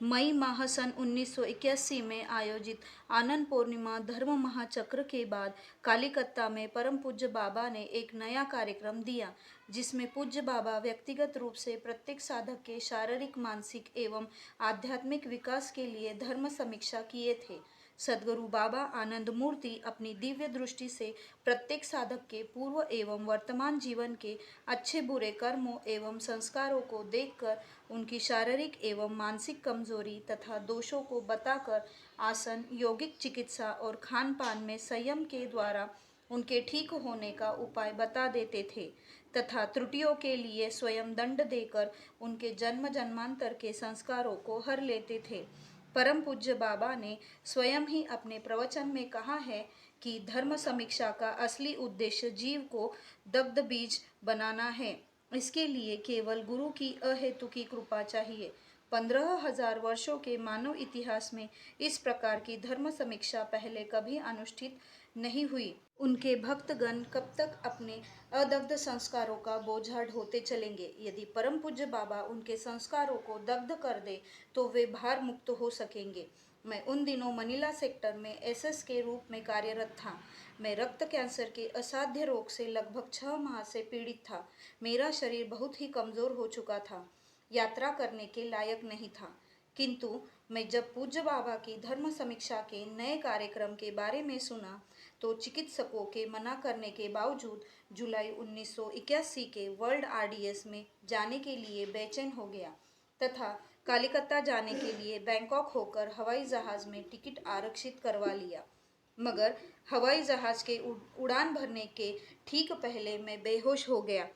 मई माह सन 1981 में आयोजित आनंद पूर्णिमा धर्म महाचक्र के बाद कालीकत्ता में परम पूज्य बाबा ने एक नया कार्यक्रम दिया, जिसमें पूज्य बाबा व्यक्तिगत रूप से प्रत्येक साधक के शारीरिक, मानसिक एवं आध्यात्मिक विकास के लिए धर्म समीक्षा किए थे। सद्गुरु बाबा आनंद मूर्ति अपनी दिव्य दृष्टि से प्रत्येक साधक के पूर्व एवं वर्तमान जीवन के अच्छे बुरे कर्मों एवं संस्कारों को देखकर उनकी शारीरिक एवं मानसिक कमजोरी तथा दोषों को बताकर आसन, यौगिक चिकित्सा और खान पान में संयम के द्वारा उनके ठीक होने का उपाय बता देते थे तथा त्रुटियों के लिए स्वयं दंड देकर उनके जन्म जन्मांतर के संस्कारों को हर लेते थे। परम पूज्य बाबा ने स्वयं ही अपने प्रवचन में कहा है कि धर्म समीक्षा का असली उद्देश्य जीव को दग्ध बीज बनाना है। इसके लिए केवल गुरु की अहेतुकी कृपा चाहिए। 15,000 वर्षों के मानव इतिहास में इस प्रकार की धर्म समीक्षा पहले कभी अनुष्ठित नहीं हुई। उनके भक्तगण कब तक अपने अदग्ध संस्कारों का बोझा ढोते चलेंगे? यदि परम पूज्य बाबा उनके संस्कारों को दग्ध कर दे तो वे भार मुक्त हो सकेंगे। मैं उन दिनों मनीला सेक्टर में एसएस के रूप में कार्यरत था। मैं रक्त कैंसर के असाध्य रोग से लगभग 6 माह से पीड़ित था। मेरा शरीर बहुत ही कमजोर हो चुका था, यात्रा करने के लायक नहीं था। किंतु मैं जब पूज्य बाबा की धर्म समीक्षा के नए कार्यक्रम के बारे में सुना तो चिकित्सकों के मना करने के बावजूद जुलाई 1981 के वर्ल्ड आरडीएस में जाने के लिए बेचैन हो गया तथा कलकत्ता जाने के लिए बैंकॉक होकर हवाई जहाज में टिकट आरक्षित करवा लिया। मगर हवाई जहाज के उड़ान भरने के ठीक पहले मैं बेहोश हो गया।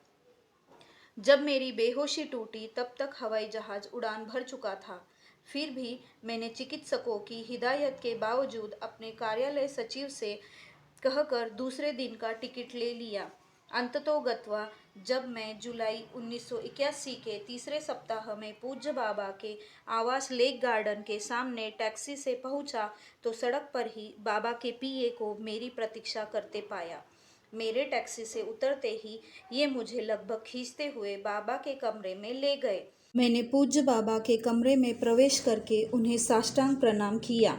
जब मेरी बेहोशी टूटी तब तक हवाई जहाज उड़ान भर चुका था। फिर भी मैंने चिकित्सकों की हिदायत के बावजूद अपने कार्यालय सचिव से कहकर दूसरे दिन का टिकट ले लिया। अंततोगत्वा जब मैं जुलाई 1981 के तीसरे सप्ताह में पूज्य बाबा के आवास लेक गार्डन के सामने टैक्सी से पहुंचा तो सड़क पर ही बाबा के पीए को मेरी प्रतीक्षा करते पाया। मेरे टैक्सी से उतरते ही ये मुझे लगभग खींचते हुए बाबा के कमरे में ले गए। मैंने पूज्य बाबा के कमरे में प्रवेश करके उन्हें साष्टांग प्रणाम किया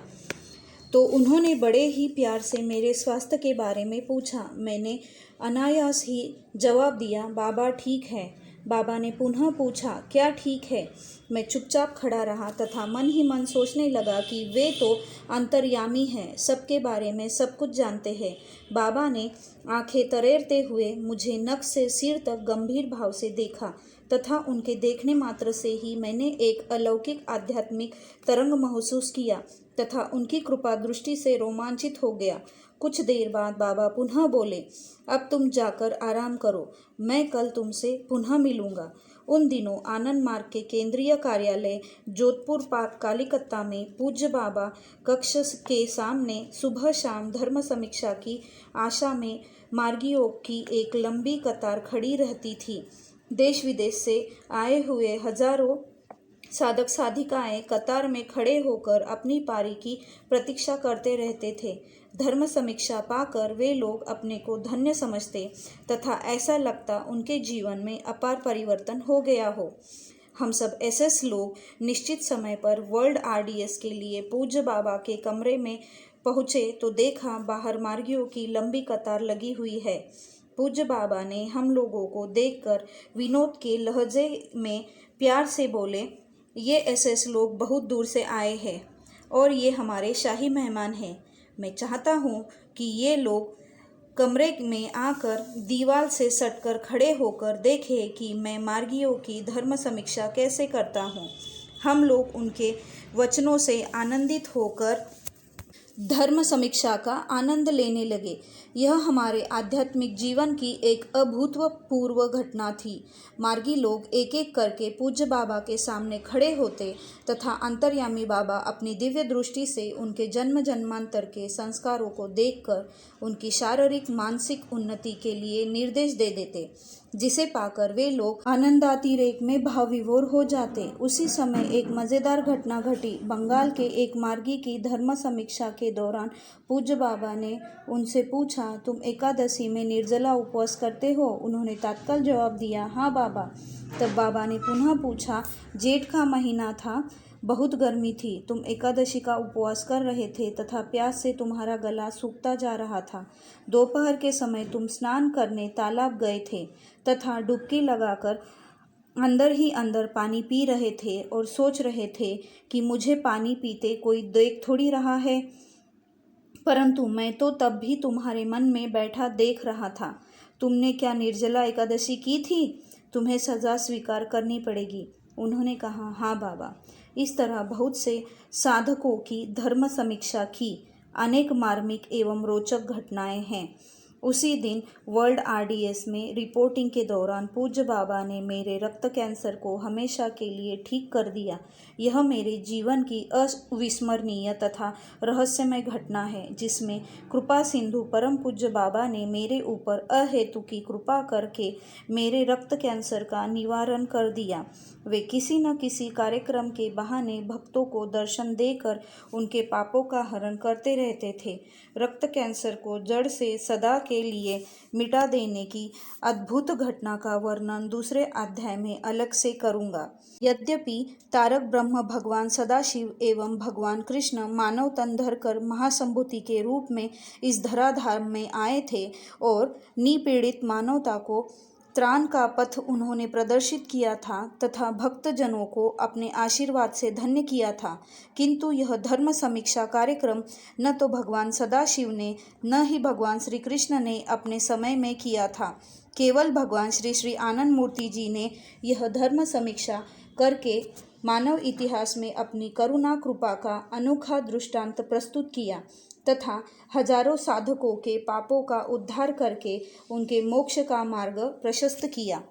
तो उन्होंने बड़े ही प्यार से मेरे स्वास्थ्य के बारे में पूछा। मैंने अनायास ही जवाब दिया, बाबा ठीक है। बाबा ने पुनः पूछा, क्या ठीक है? मैं चुपचाप खड़ा रहा तथा मन ही मन सोचने लगा कि वे तो अंतर्यामी हैं, सबके बारे में सब कुछ जानते हैं। बाबा ने आंखें तरेरते हुए मुझे नख से सिर तक गंभीर भाव से देखा तथा उनके देखने मात्र से ही मैंने एक अलौकिक आध्यात्मिक तरंग महसूस किया तथा उनकी कृपा दृष्टि से रोमांचित हो गया। कुछ देर बाद बाबा पुनः बोले, अब तुम जाकर आराम करो, मैं कल तुमसे पुनः मिलूंगा। उन दिनों आनंद मार्ग के केंद्रीय कार्यालय जोधपुर पार्क कलकत्ता में पूज्य बाबा कक्ष के सामने सुबह शाम धर्म समीक्षा की आशा में मार्गियों की एक लंबी कतार खड़ी रहती थी। देश विदेश से आए हुए हजारों साधक साधिकाएं कतार में खड़े होकर अपनी पारी की प्रतीक्षा करते रहते थे। धर्म समीक्षा पाकर वे लोग अपने को धन्य समझते तथा ऐसा लगता उनके जीवन में अपार परिवर्तन हो गया हो। हम सब एसएस लोग निश्चित समय पर वर्ल्ड आरडीएस के लिए पूज्य बाबा के कमरे में पहुंचे तो देखा बाहर मार्गियों की लंबी कतार लगी हुई है। पूज्य बाबा ने हम लोगों को देखकर विनोद के लहजे में प्यार से बोले, ये एसएस लोग बहुत दूर से आए हैं और ये हमारे शाही मेहमान हैं। मैं चाहता हूँ कि ये लोग कमरे में आकर दीवार से सटकर खड़े होकर देखें कि मैं मार्गियों की धर्म समीक्षा कैसे करता हूँ। हम लोग उनके वचनों से आनंदित होकर धर्म समीक्षा का आनंद लेने लगे। यह हमारे आध्यात्मिक जीवन की एक अभूतपूर्व घटना थी। मार्गी लोग एक एक करके पूज्य बाबा के सामने खड़े होते तथा अंतर्यामी बाबा अपनी दिव्य दृष्टि से उनके जन्म जन्मांतर के संस्कारों को देखकर उनकी शारीरिक मानसिक उन्नति के लिए निर्देश दे देते, जिसे पाकर वे लोग आनंदातिरेक में भाव विभोर हो जाते। उसी समय एक मज़ेदार घटना घटी। बंगाल के एक मार्गी की धर्म समीक्षा के दौरान पूज्य बाबा ने उनसे पूछा, तुम एकादशी में निर्जला उपवास करते हो? उन्होंने तत्काल जवाब दिया, हाँ बाबा। तब बाबा ने पुनः पूछा, जेठ का महीना था, बहुत गर्मी थी। तुम एकादशी का उपवास कर रहे थे तथा प्यास से तुम्हारा गला सूखता जा रहा था। दोपहर के समय तुम स्नान करने तालाब गए थे तथा डुबकी लगाकर अंदर ही अंदर पानी पी रहे थे और सोच रहे थे कि मुझे पानी पीते कोई देख थोड़ी रहा है, परंतु मैं तो तब भी तुम्हारे मन में बैठा देख रहा था। तुमने क्या निर्जला एकादशी की थी? तुम्हें सजा स्वीकार करनी पड़ेगी। उन्होंने कहा, हाँ बाबा। इस तरह बहुत से साधकों की धर्म समीक्षा की अनेक मार्मिक एवं रोचक घटनाएं हैं। उसी दिन वर्ल्ड आरडीएस में रिपोर्टिंग के दौरान पूज्य बाबा ने मेरे रक्त कैंसर को हमेशा के लिए ठीक कर दिया। यह मेरे जीवन की अविस्मरणीय तथा रहस्यमय घटना है, जिसमें कृपा सिंधु परम पूज्य बाबा ने मेरे ऊपर अहेतु की कृपा करके मेरे रक्त कैंसर का निवारण कर दिया। वे किसी न किसी कार्यक्रम के बहाने भक्तों को दर्शन देकर उनके पापों का हरण करते रहते थे। रक्त कैंसर को जड़ से सदा के लिए मिटा देने की अद्भुत घटना का वर्णन दूसरे अध्याय में अलग से करूंगा। यद्यपि तारक ब्रह्म भगवान सदाशिव एवं भगवान कृष्ण मानव तन धरकर महासंभूति के रूप में इस धराधार में आए थे और निपीड़ित मानवता को त्राण का पथ उन्होंने प्रदर्शित किया था तथा भक्तजनों को अपने आशीर्वाद से धन्य किया था, किंतु यह धर्म समीक्षा कार्यक्रम न तो भगवान सदाशिव ने न ही भगवान श्री कृष्ण ने अपने समय में किया था। केवल भगवान श्री श्री आनंद मूर्ति जी ने यह धर्म समीक्षा करके मानव इतिहास में अपनी करुणा कृपा का अनोखा दृष्टांत प्रस्तुत किया तथा हजारों साधकों के पापों का उद्धार करके उनके मोक्ष का मार्ग प्रशस्त किया।